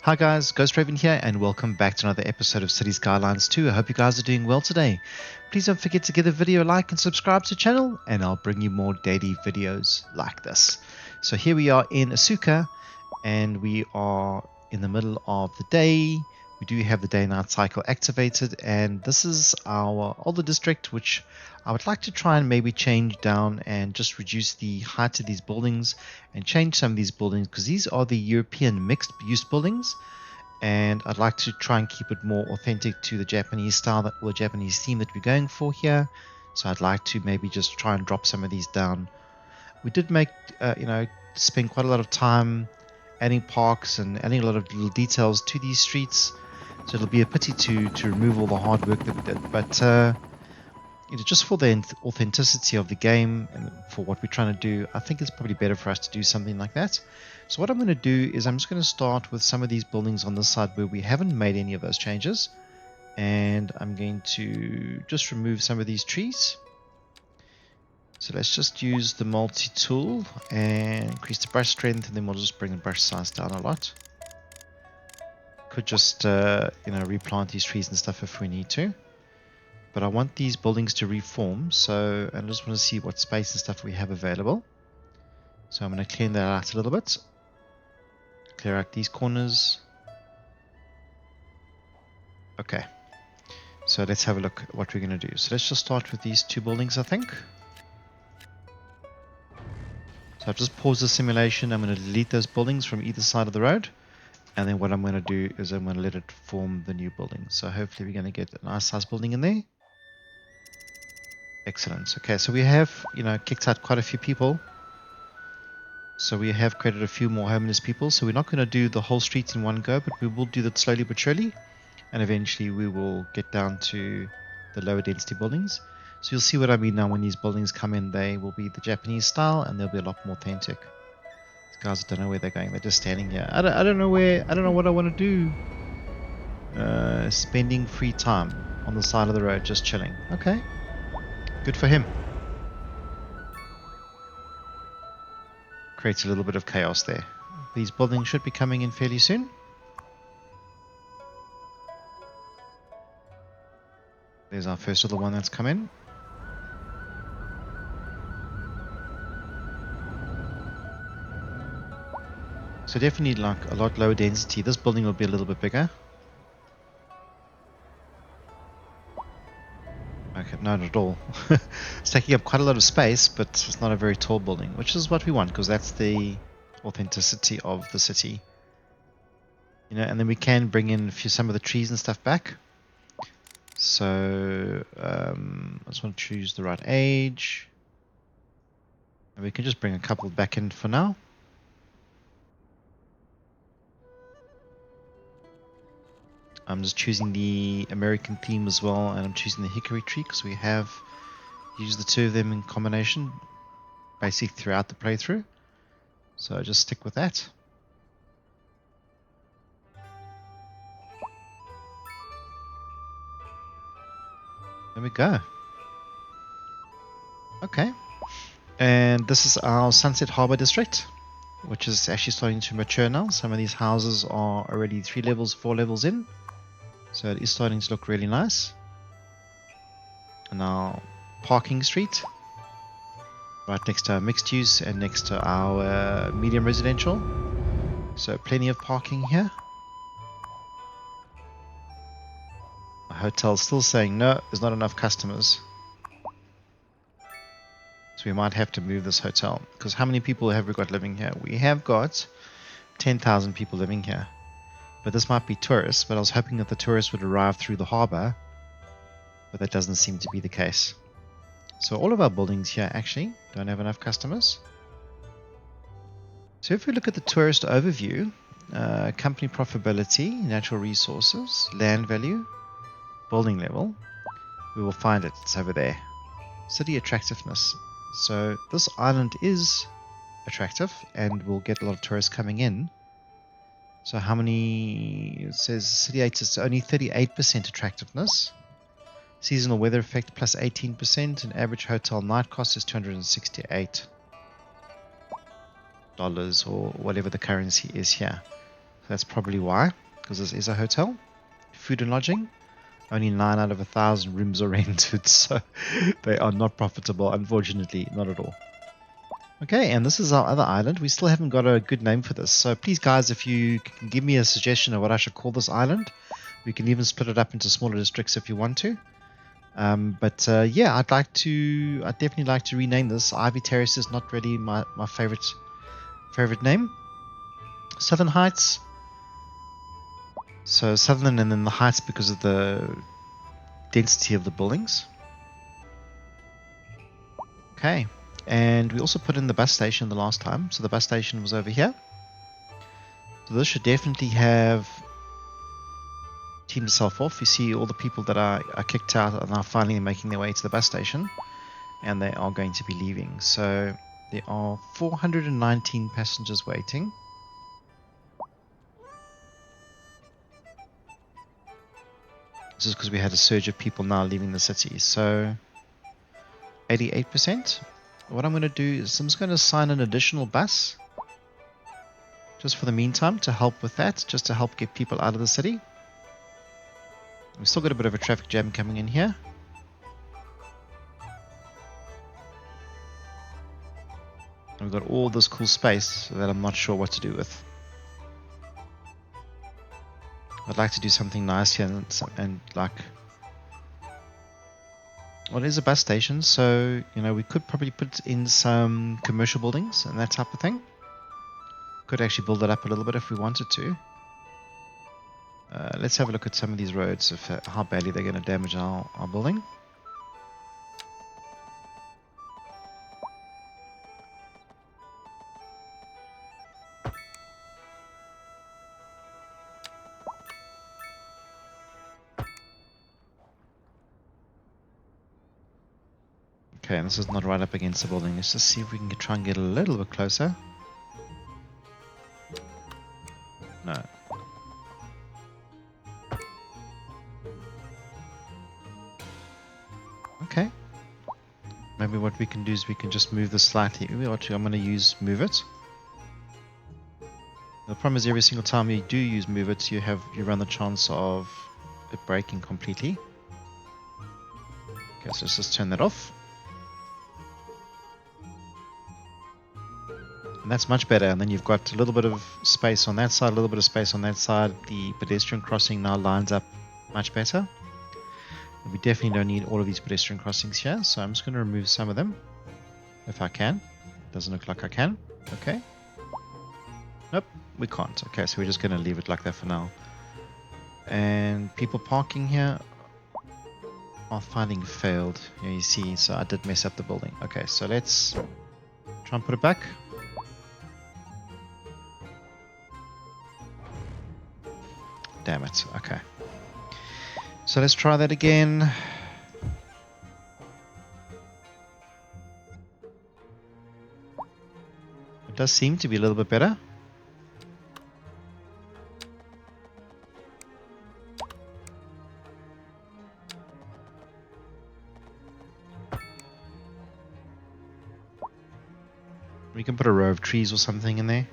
Hi guys, Ghost Raven here and welcome back to another episode of City Skylines 2. I hope you guys are doing well today. Please don't forget to give the video a like and subscribe to the channel and I'll bring you more daily videos like this. So here we are in Asuka and we are in the middle of the day. We do have the day-night cycle activated and this is our older district, which I would like to try and maybe change down and just reduce the height of these buildings and change some of these buildings because these are the European mixed use buildings, and I'd like to try and keep it more authentic to the Japanese style or Japanese theme that we're going for here. So I'd like to maybe just try and drop some of these down. We did spend quite a lot of time adding parks and adding a lot of little details to these streets. So it'll be a pity to remove all the hard work that we did. But just for the authenticity of the game and for what we're trying to do, I think it's probably better for us to do something like that. So what I'm going to do is I'm just going to start with some of these buildings on this side where we haven't made any of those changes. And I'm going to just remove some of these trees. So let's just use the multi-tool and increase the brush strength, and then we'll just bring the brush size down a lot. Could just replant these trees and stuff if we need to. But I want these buildings to reform, so I just want to see what space and stuff we have available. So I'm going to clean that out a little bit. Clear out these corners. Okay. So let's have a look at what we're going to do. So let's just start with these two buildings, I think. So I've just paused the simulation. I'm going to delete those buildings from either side of the road. And then what I'm going to do is I'm going to let it form the new building. So hopefully we're going to get a nice size building in there. Excellent. Okay, so we have, kicked out quite a few people. So we have created a few more homeless people. So we're not going to do the whole street in one go, but we will do that slowly but surely. And eventually we will get down to the lower density buildings. So you'll see what I mean now. When these buildings come in, they will be the Japanese style and they'll be a lot more authentic. These guys don't know where they're going. They're just standing here. I don't know what I want to do. Spending free time on the side of the road, just chilling. Okay. Good for him. Creates a little bit of chaos there. These buildings should be coming in fairly soon. There's our first little one that's come in. So definitely like a lot lower density. This building will be a little bit bigger. Okay, not at all. It's taking up quite a lot of space, but it's not a very tall building, which is what we want because that's the authenticity of the city. And then we can bring in some of the trees and stuff back. So I just want to choose the right age. And we can just bring a couple back in for now. I'm just choosing the American theme as well, and I'm choosing the hickory tree because we have used the two of them in combination basically throughout the playthrough. So I just stick with that. There we go. Okay. And this is our Sunset Harbor district, which is actually starting to mature now. Some of these houses are already 3 levels, 4 levels in. So it is starting to look really nice. And our parking street, right next to our mixed use and next to our medium residential. So plenty of parking here. The hotel's still saying no, there's not enough customers. So we might have to move this hotel. Because how many people have we got living here? We have got 10,000 people living here. But this might be tourists, but I was hoping that the tourists would arrive through the harbor. But that doesn't seem to be the case. So all of our buildings here actually don't have enough customers. So if we look at the tourist overview, company profitability, natural resources, land value, building level, we will find it. It's over there. City attractiveness. So this island is attractive and we'll get a lot of tourists coming in. So how many? It says City 8 is only 38% attractiveness. Seasonal weather effect plus 18%, and average hotel night cost is $268 or whatever the currency is here. That's probably why, because this is a hotel. Food and lodging. Only 9 out of 1,000 rooms are rented, so they are not profitable, unfortunately, not at all. Okay, and this is our other island. We still haven't got a good name for this, so please guys, if you can give me a suggestion of what I should call this island, we can even split it up into smaller districts if you want to. Yeah, I'd definitely like to rename this. Ivy Terrace is not really my favorite name. Southern Heights. So Southern and then the Heights because of the density of the buildings. Okay, and we also put in the bus station the last time. So the bus station was over here. So this should definitely have teamed itself off. You see all the people that are kicked out are now finally making their way to the bus station. And they are going to be leaving. So there are 419 passengers waiting. This is because we had a surge of people now leaving the city. So 88%. What I'm going to do is I'm just going to assign an additional bus just for the meantime to help with that, just to help get people out of the city. We've still got a bit of a traffic jam coming in here. And we've got all this cool space that I'm not sure what to do with. I'd like to do something nice here and like, well, it is a bus station, so you know we could probably put in some commercial buildings and that type of thing. Could actually build it up a little bit if we wanted to. Let's have a look at some of these roads, how badly they're going to damage our building. Okay, and this is not right up against the building. Let's just see if we can try and get a little bit closer. No. Okay. Maybe what we can do is we can just move this slightly. Maybe actually I'm going to use Moveit. The problem is every single time you do use Moveit, you run the chance of it breaking completely. Okay, so let's just turn that off. And that's much better. And then you've got a little bit of space on that side, a little bit of space on that side. The pedestrian crossing now lines up much better. And we definitely don't need all of these pedestrian crossings here. So I'm just going to remove some of them if I can. Doesn't look like I can. Okay. Nope, we can't. Okay, so we're just going to leave it like that for now. And people parking here. Pathfinding failed. Yeah, you see, so I did mess up the building. Okay, so let's try and put it back. Damn it. Okay. So let's try that again. It does seem to be a little bit better. We can put a row of trees or something in there.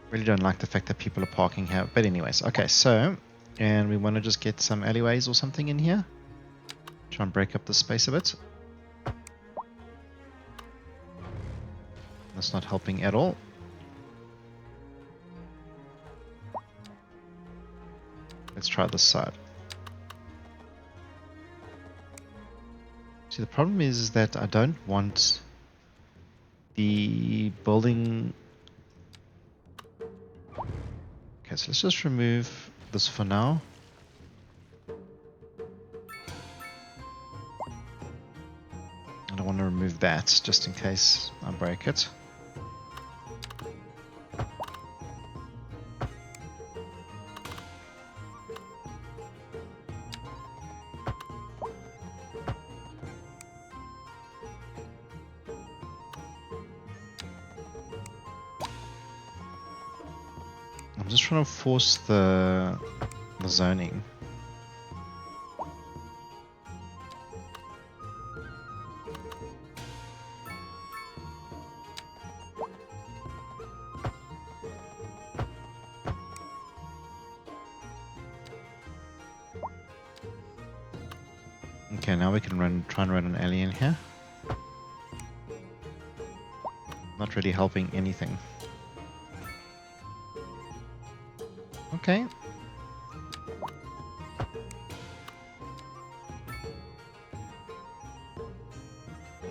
Really don't like the fact that people are parking here. But anyways, okay, so, and we want to just get some alleyways or something in here. Try and break up the space a bit. That's not helping at all. Let's try this side. See, the problem is that I don't want the building. Okay, so let's just remove this for now. I don't want to remove that just in case I break it. I'm just trying to force the zoning. Okay, now we can try and run an alley in here. Not really helping anything. Okay.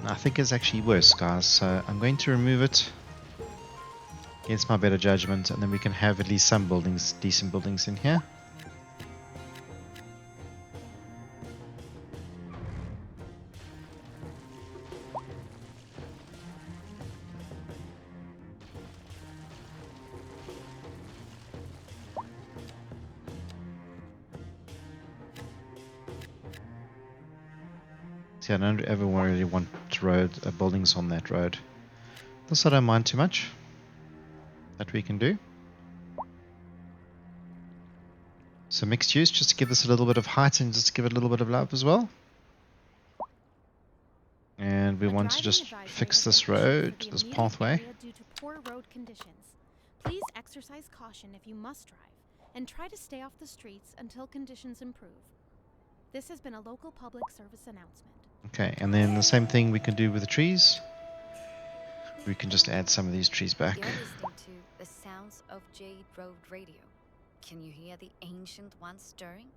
I think it's actually worse, guys. So I'm going to remove it against my better judgment, and then we can have at least some buildings, decent buildings in here. See, I don't ever really want buildings on that road. This I don't mind too much. That we can do. So mixed use, just to give this a little bit of height and just to give it a little bit of love as well. And we want to just fix this road, this pathway. Due to poor road conditions. Please exercise caution if you must drive, and try to stay off the streets until conditions improve. This has been a local public service announcement. Okay, and then the same thing we can do with the trees. We can just add some of these trees back. You're listening to the sounds of Jade Road Radio. Can you hear the ancient one stirring?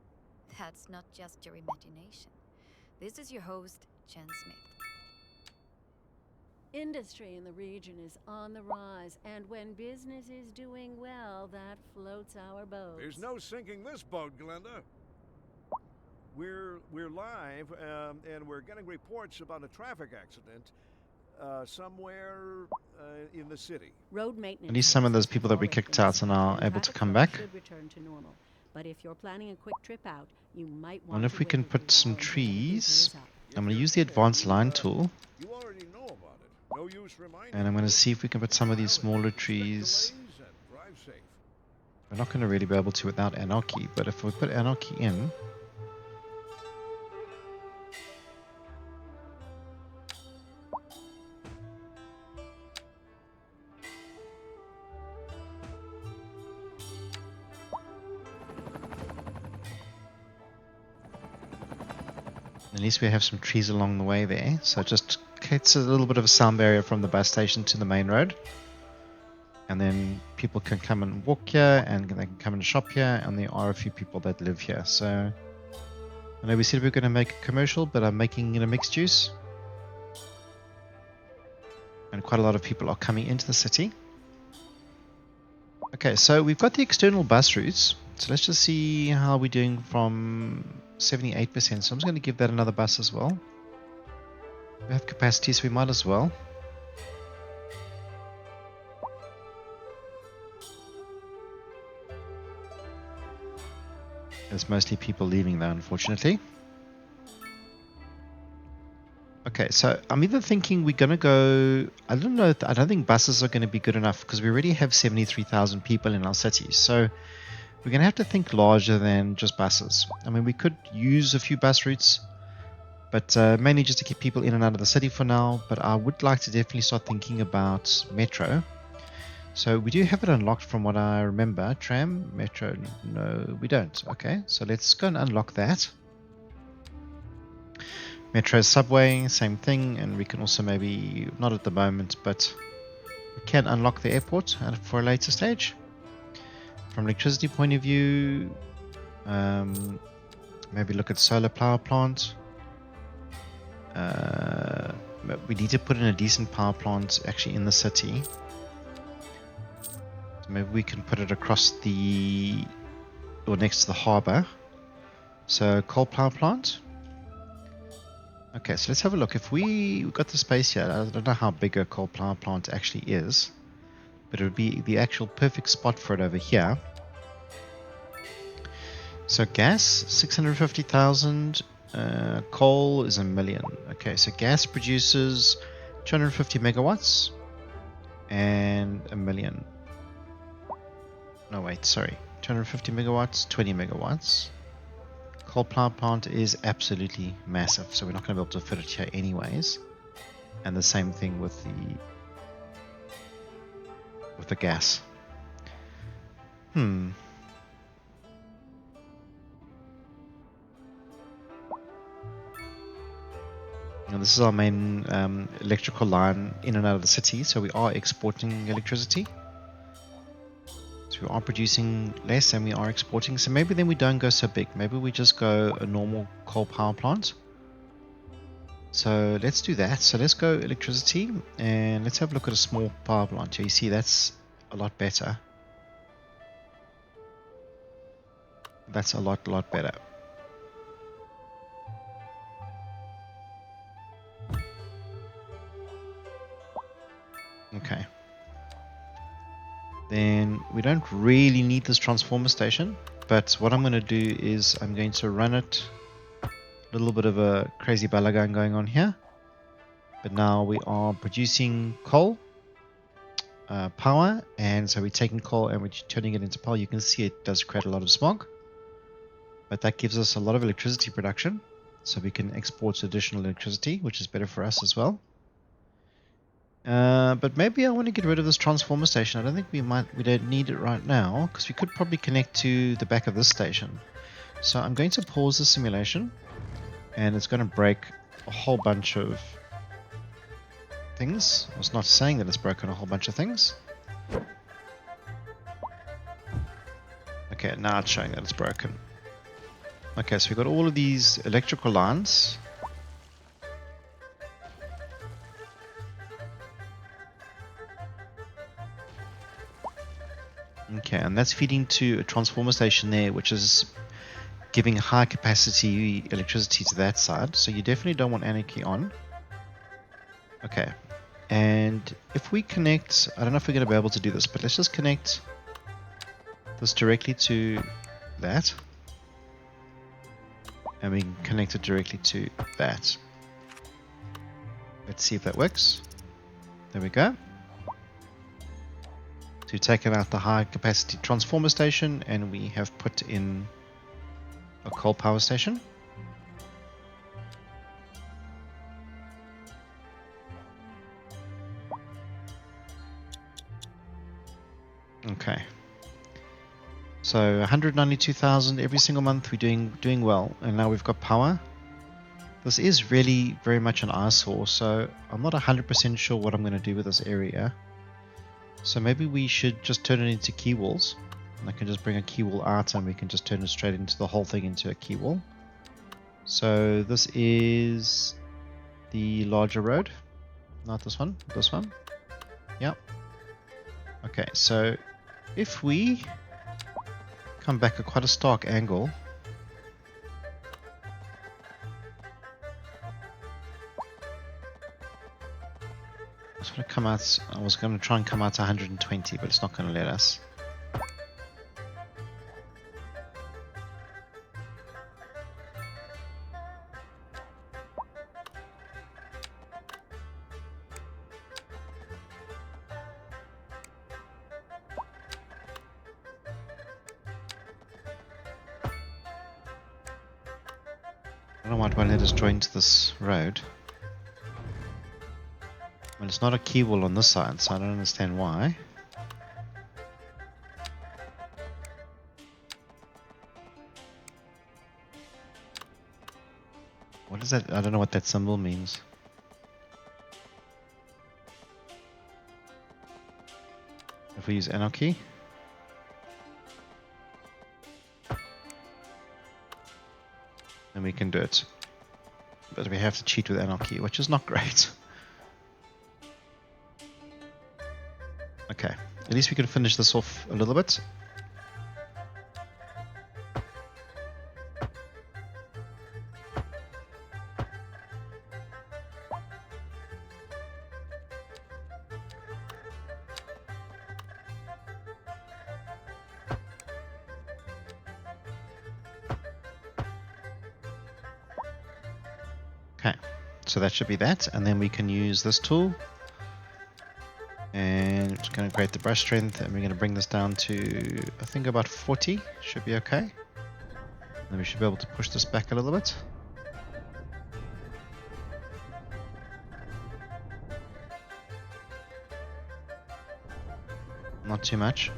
That's not just your imagination. This is your host, Jen Smith. Industry in the region is on the rise, and when business is doing well, that floats our boat. There's no sinking this boat, Glenda. We're live, and we're getting reports about a traffic accident somewhere in the city. Road maintenance. At least some of those people that we kicked out are now able to come back. Should return to normal. But if you're planning a quick trip out, you might want And if we can put some trees, I'm going to use the advanced line tool. You already know about it. No use reminding. And I'm going to see if we can put some of these smaller trees. We're not going to really be able to without anarchy, but if we put anarchy in, at least we have some trees along the way there. So it just creates a little bit of a sound barrier from the bus station to the main road. And then people can come and walk here, and they can come and shop here, and there are a few people that live here. So I know we said we were going to make a commercial, but I'm making it a mixed use. And quite a lot of people are coming into the city. Okay, so we've got the external bus routes. So let's just see how we're doing from 78%. So I'm just going to give that another bus as well. We have capacity, so we might as well. There's mostly people leaving though, unfortunately. Okay, so I'm either thinking we're going to go... I don't know. I don't think buses are going to be good enough because we already have 73,000 people in our city. So we're going to have to think larger than just buses. I mean, we could use a few bus routes, but mainly just to keep people in and out of the city for now. But I would like to definitely start thinking about metro. So we do have it unlocked from what I remember. Tram, metro, no, we don't. Okay, so let's go and unlock that. Metro, subway, same thing. And we can also maybe, not at the moment, but we can unlock the airport for a later stage. From electricity point of view, maybe look at solar power plant. We need to put in a decent power plant actually in the city. So maybe we can put it across the, or next to the harbour. So coal power plant. Okay, so let's have a look. If we've got the space here, I don't know how big a coal power plant actually is, but it would be the actual perfect spot for it over here. So gas, 650,000. Coal is 1 million. Okay, so gas produces 250 megawatts and 1 million. No, wait, sorry. 250 megawatts, 20 megawatts. Coal power plant is absolutely massive, so we're not going to be able to fit it here anyways. And the same thing with the gas. And this is our main electrical line in and out of the city, so we are exporting electricity. So we are producing less and we are exporting. So maybe then we don't go so big. Maybe we just go a normal coal power plant. So let's do that. So let's go electricity and let's have a look at a small power plant. You see that's a lot better. That's a lot better. Okay. Then we don't really need this transformer station, but what I'm going to do is I'm going to run it. A little bit of a crazy balagan going on here, but now we are producing coal power, and so we're taking coal and we're turning it into power. You can see it does create a lot of smog, but that gives us a lot of electricity production, so we can export additional electricity, which is better for us as well. But maybe I want to get rid of this transformer station. I don't think we don't need it right now, because we could probably connect to the back of this station. So I'm going to pause the simulation, and it's going to break a whole bunch of things. I was not saying that it's broken a whole bunch of things. Okay, now it's showing that it's broken. Okay, so we've got all of these electrical lines. Okay, and that's feeding to a transformer station there, which is giving high capacity electricity to that side. So you definitely don't want anarchy on. Okay, and if we connect, I don't know if we're going to be able to do this, but let's just connect this directly to that. And we can connect it directly to that. Let's see if that works. There we go. So we've taken out the high capacity transformer station and we have put in a coal power station. Okay. So 192,000 every single month. We're doing well, and now we've got power. This is really very much an eyesore, so I'm not 100% sure what I'm going to do with this area. So maybe we should just turn it into key walls. And I can just bring a key wall out and we can just turn it straight into the whole thing into a key wall. So this is the larger road. Not this one, this one. Yep. Okay, so if we come back at quite a stark angle, I was going to try and come out to 120, but it's not going to let us. I don't know why it won't let us join to this road. And it's not a key wall on this side, so I don't understand why. What is that? I don't know what that symbol means. If we use anarchy. Then we can do it. But we have to cheat with anarchy, which is not great. Okay, at least we can finish this off a little bit. Okay, so that should be that, and then we can use this tool. And it's going to create the brush strength, and we're going to bring this down to, I think, about 40. Should be okay. Then we should be able to push this back a little bit. Not too much.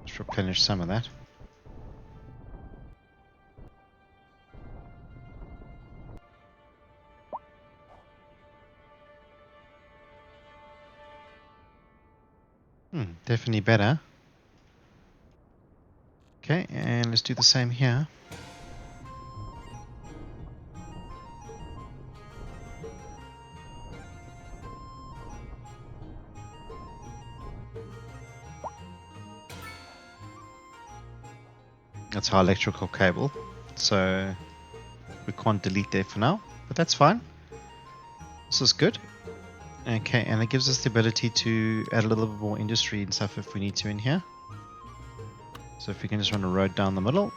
Let's Let's replenish some of that. Definitely better. Okay, and let's do the same here. That's our electrical cable, so we can't delete that for now, but that's fine. This is good. Okay, and it gives us the ability to add a little bit more industry and stuff if we need to in here. So if we can just run a road down the middle.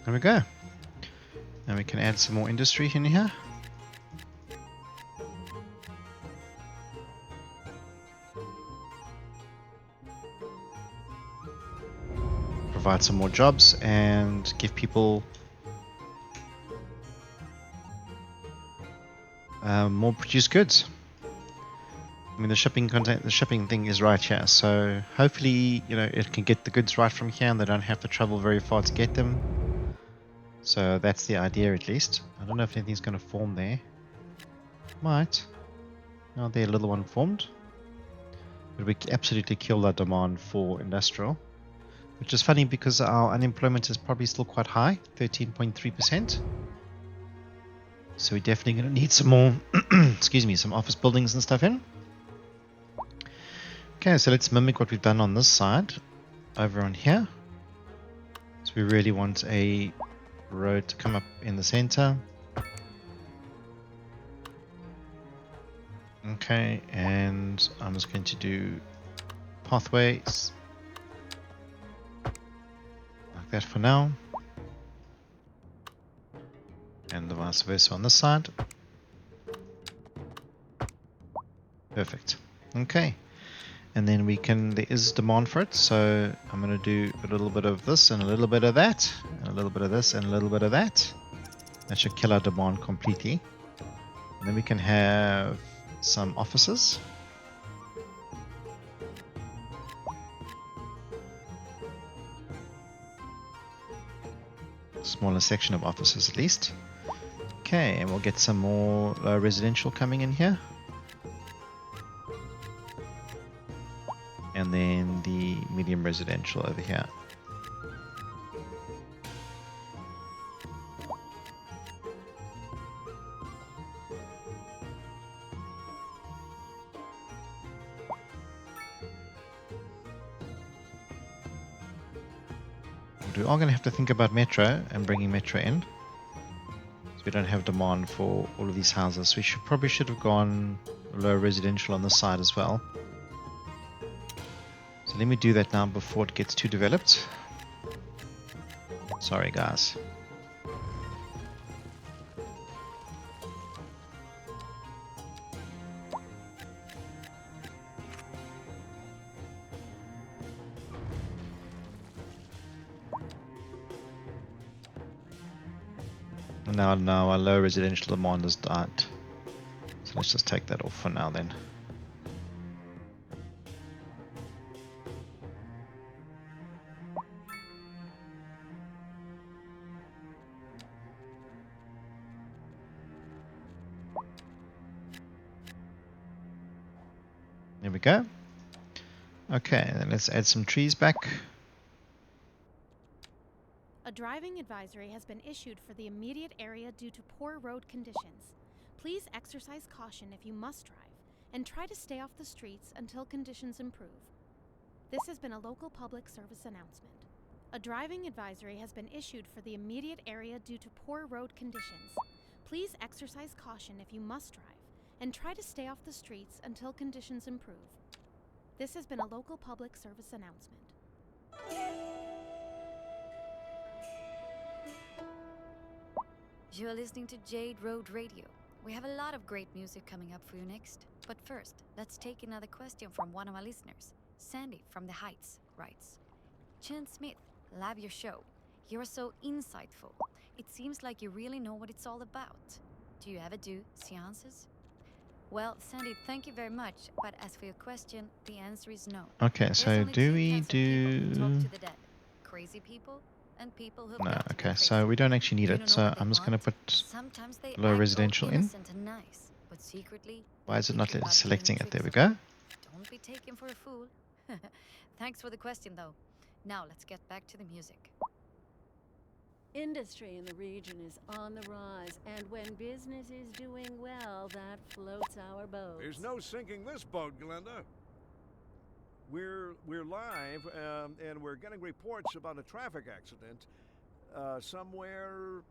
There we go. And we can add some more industry in here. Provide some more jobs and give people more produced goods. I mean, the shipping thing is right here, so hopefully, you know, it can get the goods right from here and they don't have to travel very far to get them. So that's the idea, at least. I don't know if anything's going to form there. Might. Oh, there, a little one formed. But we absolutely killed our demand for industrial. Which is funny because our unemployment is probably still quite high, 13.3%. So we're definitely going to need some more, excuse me, some office buildings and stuff in. Okay, so let's mimic what we've done on this side over on here. So we really want a road to come up in the center. Okay, and I'm just going to do pathways like that for now, and the vice versa on this side. Perfect. Okay, and then we can, there is demand for it, so I'm going to do a little bit of this and a little bit of that and a little bit of this and a little bit of that. That should kill our demand completely. And then we can have some offices. Smaller section of offices at least. Okay, and we'll get some more residential coming in here. And then the medium residential over here. We are going to have to think about metro and bringing metro in. So we don't have demand for all of these houses. So we probably should have gone low residential on this side as well. So let me do that now before it gets too developed. Sorry guys. Now our low residential demand has died. So let's just take that off for now then. There we go. Okay, then let's add some trees back. A driving advisory has been issued for the immediate area due to poor road conditions. Please exercise caution if you must drive, and try to stay off the streets until conditions improve. This has been a local public service announcement. A driving advisory has been issued for the immediate area due to poor road conditions. Please exercise caution if you must drive, and try to stay off the streets until conditions improve. This has been a local public service announcement. You're listening to Jade Road Radio. We have a lot of great music coming up for you next. But first, let's take another question from one of our listeners. Sandy from the Heights writes, Chen Smith, love your show. You're so insightful. It seems like you really know what it's all about. Do you ever do seances? Well, Sandy, thank you very much. But as for your question, the answer is no. Okay, There's so only do two we kinds of people talk do... to the dead. Crazy people and people who've No, got to be okay, crazy. so we don't actually need You it. don't know So what they I'm just going to want. put Sometimes they low act residential all in. innocent and nice, but secretly Why they're is it not thinking about selecting playing it? There we tricks go. on you. Don't be taken for a fool. Thanks for the question, though. Now let's get back to the music. Industry in the region is on the rise, and when business is doing well, that floats our boat. There's no sinking this boat, Glenda. We're live, and we're getting reports about a traffic accident somewhere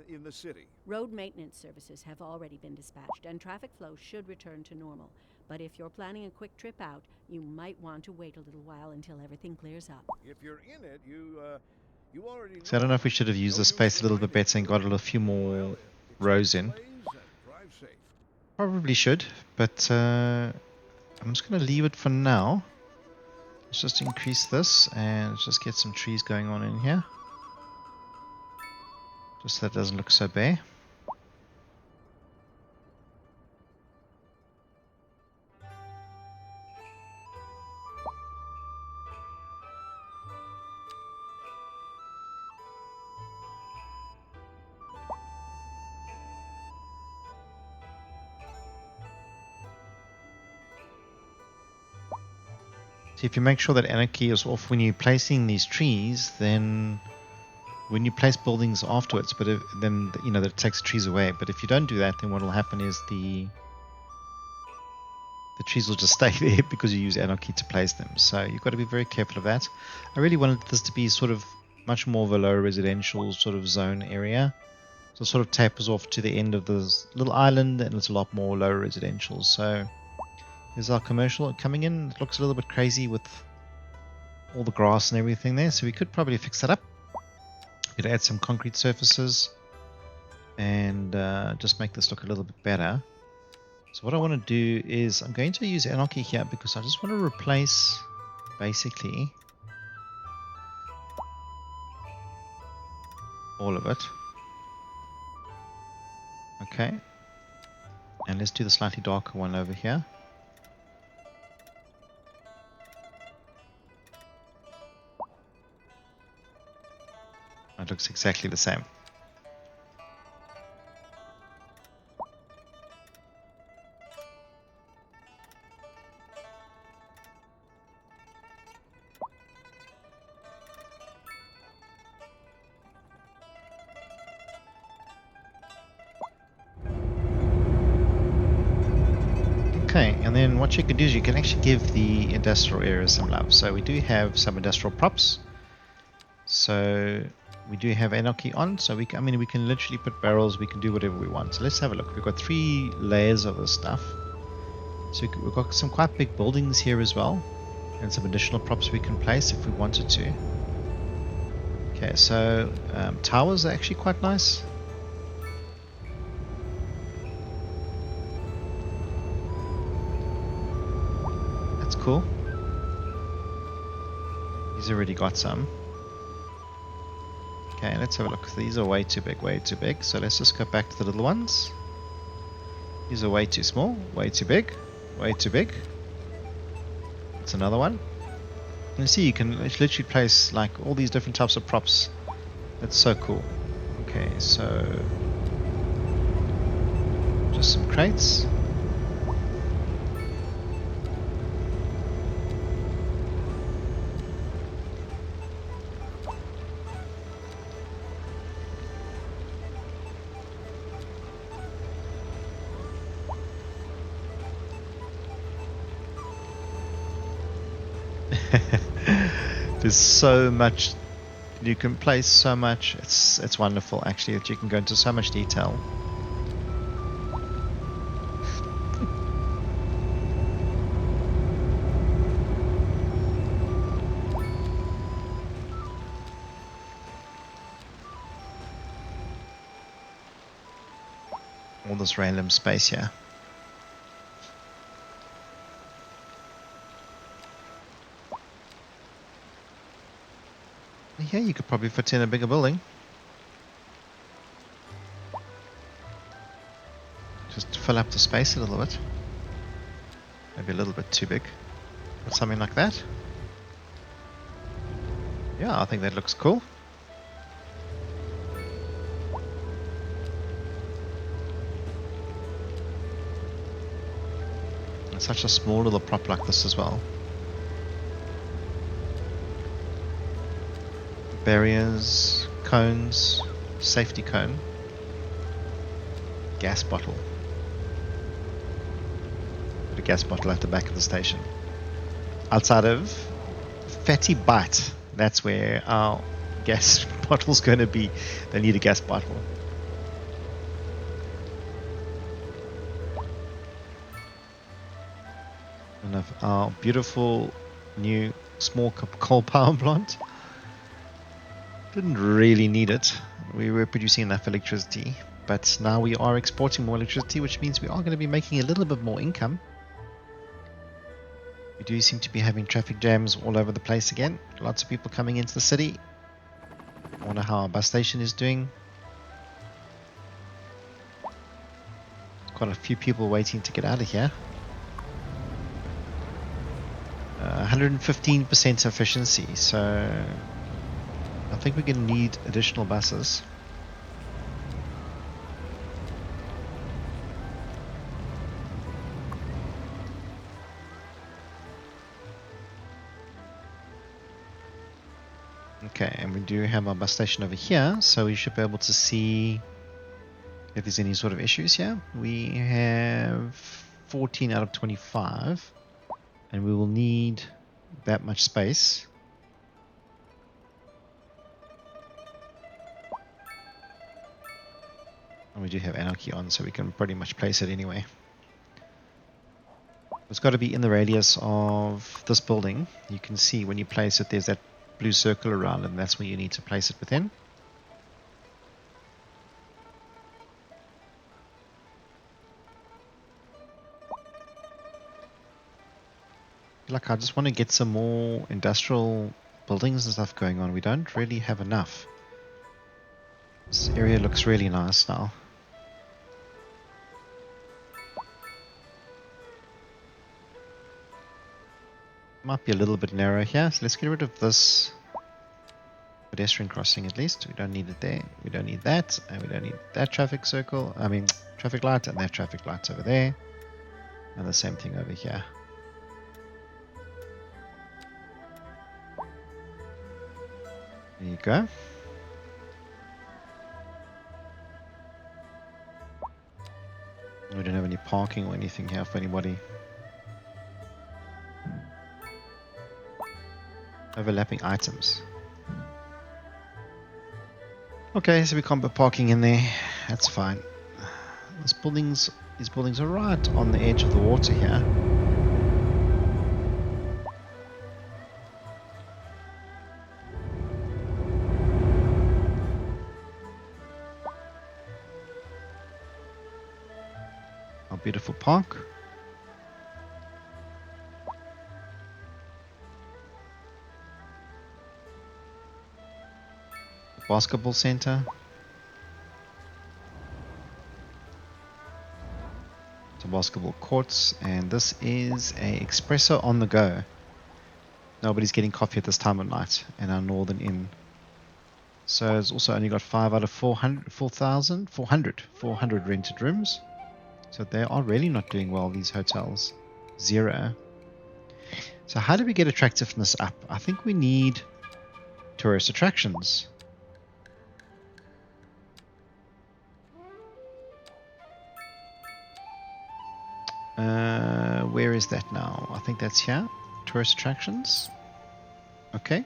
in the city. Road maintenance services have already been dispatched, and traffic flow should return to normal. But if you're planning a quick trip out, you might want to wait a little while until everything clears up. If you're in it, you already know. So I don't know if we should have used the space a little bit better and got a few more rows in. Drive safe. Probably should, but I'm just going to leave it for now. Let's just increase this and let's just get some trees going on in here. Just so that it doesn't look so bare. So if you make sure that anarchy is off when you're placing these trees, then when you place buildings afterwards, but then you know that it takes trees away. But if you don't do that, then what will happen is the trees will just stay there because you use anarchy to place them. So you've got to be very careful of that. I really wanted this to be sort of much more of a low residential sort of zone area. So it sort of tapers off to the end of this little island, and it's a lot more low residential. So here's our commercial coming in. It looks a little bit crazy with all the grass and everything there. So we could probably fix that up. We could add some concrete surfaces and just make this look a little bit better. So what I want to do is I'm going to use anarchy here because I just want to replace basically all of it. Okay. And let's do the slightly darker one over here. It looks exactly the same. Okay, and then what you can do is you can actually give the industrial area some love. So we do have some industrial props. So we do have anarchy on, so we can literally put barrels, we can do whatever we want. So let's have a look. We've got 3 layers of this stuff. So we've got some quite big buildings here as well, and some additional props we can place if we wanted to. Okay, so towers are actually quite nice. That's cool. He's already got some. Okay, let's have a look. These are way too big. So let's just go back to the little ones. These are way too small, way too big. That's another one. You see, you can literally place like all these different types of props. That's so cool. Okay, so just some crates. There's so much you can place, so much. It's wonderful actually that you can go into so much detail. All this random space here. Yeah, you could probably fit in a bigger building. Just to fill up the space a little bit. Maybe a little bit too big. But something like that. Yeah, I think that looks cool. And such a small little prop like this as well. Barriers, cones, safety cone, gas bottle. Put a gas bottle at the back of the station. Outside of Fatty Bite, that's where our gas bottle's going to be. They need a gas bottle. And of our beautiful new small coal power plant. Didn't really need it. We were producing enough electricity, but now we are exporting more electricity, which means we are going to be making a little bit more income. We do seem to be having traffic jams all over the place again. Lots of people coming into the city. I wonder how our bus station is doing. Quite a few people waiting to get out of here. 115% efficiency, so I think we're going to need additional buses. Okay, and we do have our bus station over here, so we should be able to see if there's any sort of issues here. We have 14 out of 25, and we will need that much space. And we do have anarchy on, so we can pretty much place it anyway. It's got to be in the radius of this building. You can see when you place it, there's that blue circle around, and that's where you need to place it within. Like, I just want to get some more industrial buildings and stuff going on. We don't really have enough. This area looks really nice now. Might be a little bit narrow here, so let's get rid of this pedestrian crossing at least. We don't need it there. We don't need that, and we don't need that traffic circle. I mean, traffic light, and that traffic light's over there. And the same thing over here. There you go. We don't have any parking or anything here for anybody. Overlapping items. Okay, so we can't put parking in there. That's fine. These buildings are right on the edge of the water here. Our beautiful park. Basketball center. So basketball courts, and this is a espresso on the go. Nobody's getting coffee at this time of night in our northern inn. So it's also only got 5 out of 400 rented rooms. So they are really not doing well, these hotels. 0. So how do we get attractiveness up? I think we need tourist attractions. Where is that now? I think that's here. Tourist attractions. Okay.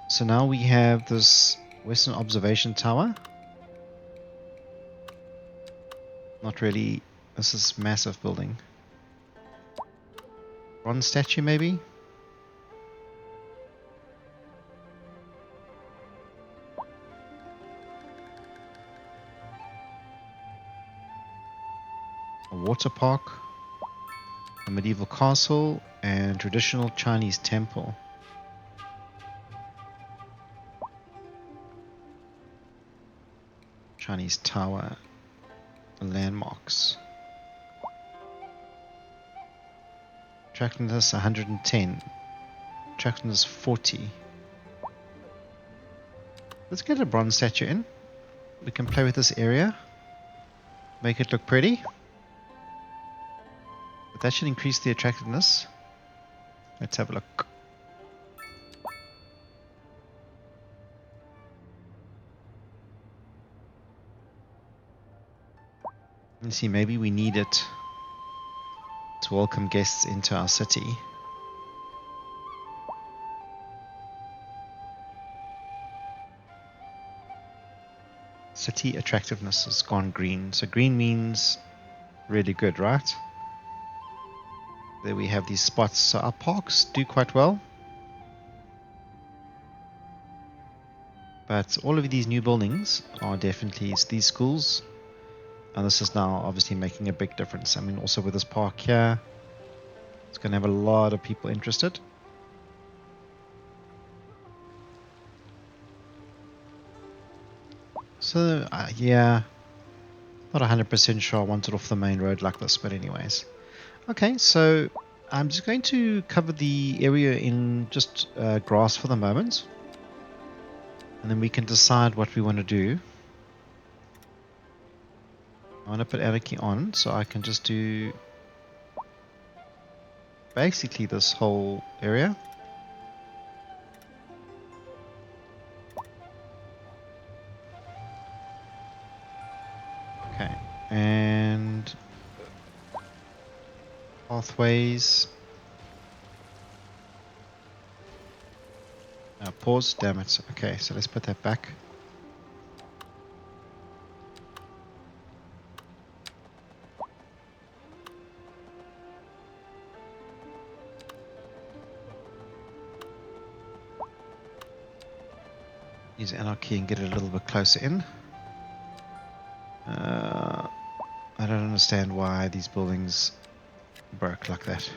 So now we have this Western Observation Tower. Not really. This is massive building. Bronze statue maybe? A water park, a medieval castle, and traditional Chinese temple. Chinese tower. Landmarks. Attractiveness 110. Attractiveness 40. Let's get a bronze statue in. We can play with this area. Make it look pretty. But that should increase the attractiveness. Let's have a look. Let's see, maybe we need it to welcome guests into our city. City attractiveness has gone green. So green means really good, right? There we have these spots. So our parks do quite well. But all of these new buildings are definitely these schools. And this is now obviously making a big difference. I mean, also with this park here, it's going to have a lot of people interested. So, yeah, not 100% sure I want it off the main road like this, but anyways. Okay, so I'm just going to cover the area in just grass for the moment. And then we can decide what we want to do. I want to put anarchy on, so I can just do basically this whole area. Okay, and pathways. Pause, damn it. Okay, so let's put that back. Use anarchy and get it a little bit closer in. I don't understand why these buildings broke like that.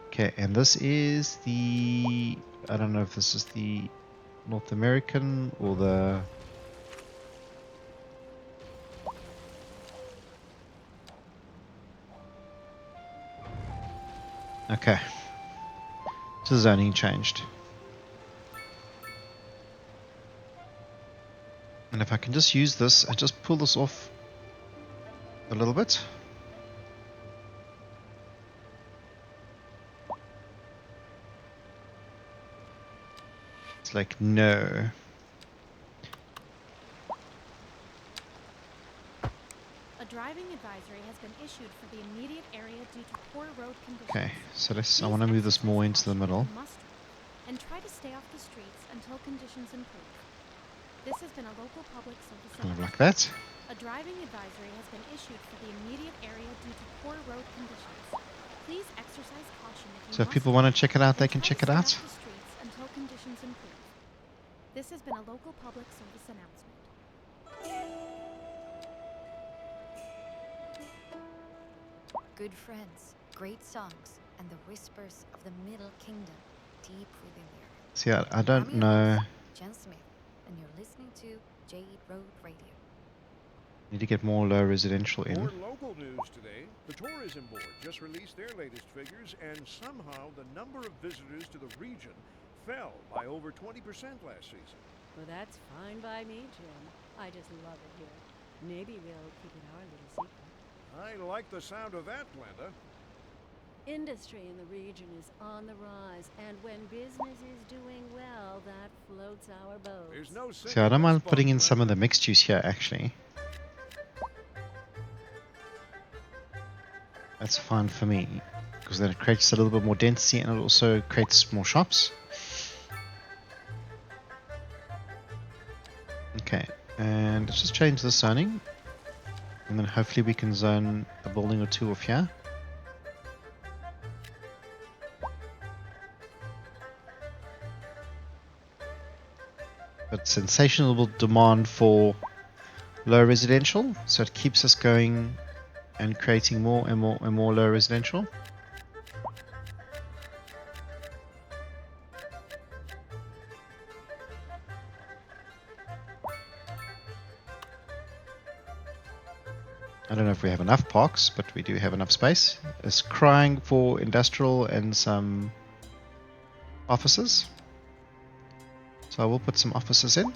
Okay, and this is the... I don't know if this is the North American or the... Okay. So the zoning changed. And if I can just use this and just pull this off a little bit. It's like, no. A driving advisory has been issued for the immediate area due to poor road conditions. Okay, so let's, I Please want to move this exercise more into the caution middle. if you must drive, and try to stay off the streets until conditions improve. This has been a local public service Kind of like announcement. that. A driving advisory has been issued for the immediate area due to poor road conditions. Please exercise caution if you So if must people want to drive, check it out, they and can try check to it stay out. off the streets until conditions improve. This has been a local public service announcement. Good friends, great songs, and the whispers of the Middle Kingdom deep within the earth. See, I don't I'm your know. host, Jen Smith, and you're listening to Jade Road Radio. Need to get more low residential in. More local news today. The Tourism Board just released their latest figures, and somehow the number of visitors to the region fell by over 20% last season. Well, that's fine by me, Jim. I just love it here. Maybe we'll keep it our little secret. I like the sound of that, Glenda. Industry in the region is on the rise, and when business is doing well, that floats our boats. There's no See, I don't mind putting in some of the. the mixed use here, actually. That's fine for me, because then it creates a little bit more density and it also creates more shops. Okay, and let's just change the zoning, and then hopefully we can zone a building or two off here. But sensational demand for low residential, so it keeps us going and creating more and more and more low residential. don't know if we have enough parks, but we do have enough space. It's crying for industrial and some offices. So I will put some offices in.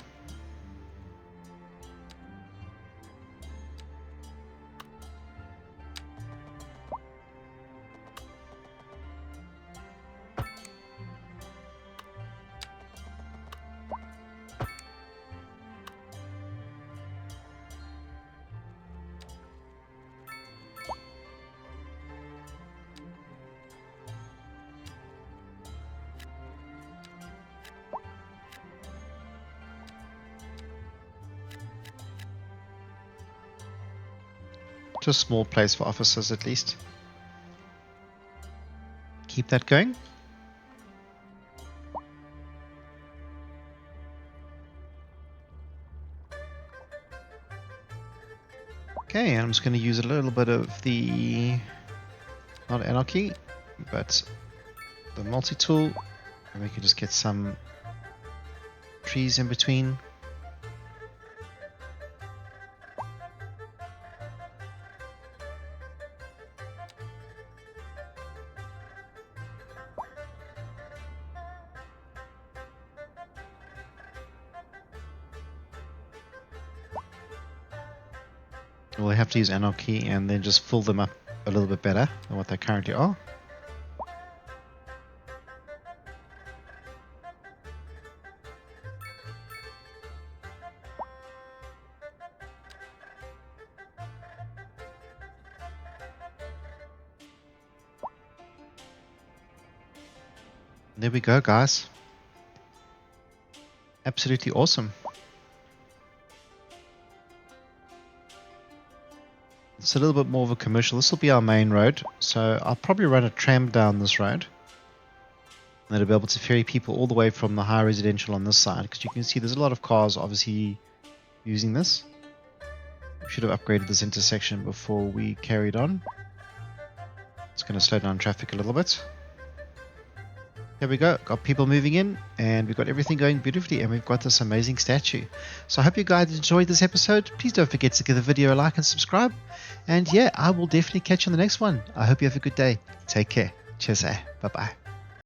Just a small place for offices at least. Keep that going. Okay, I'm just going to use a little bit of the, not anarchy, but the multi-tool, and we can just get some trees in between. We'll have to use anarchy and then just fill them up a little bit better than what they currently are. There we go, guys. Absolutely awesome. It's a little bit more of a commercial. This will be our main road, so I'll probably run a tram down this road. And it'll be able to ferry people all the way from the high residential on this side, because you can see there's a lot of cars obviously using this. We should have upgraded this intersection before we carried on. It's going to slow down traffic a little bit. There we go, got people moving in, and we've got everything going beautifully, and we've got this amazing statue. So I hope you guys enjoyed this episode. Please don't forget to give the video a like and subscribe. And yeah, I will definitely catch you on the next one. I hope you have a good day. Take care. Cheers. Bye bye.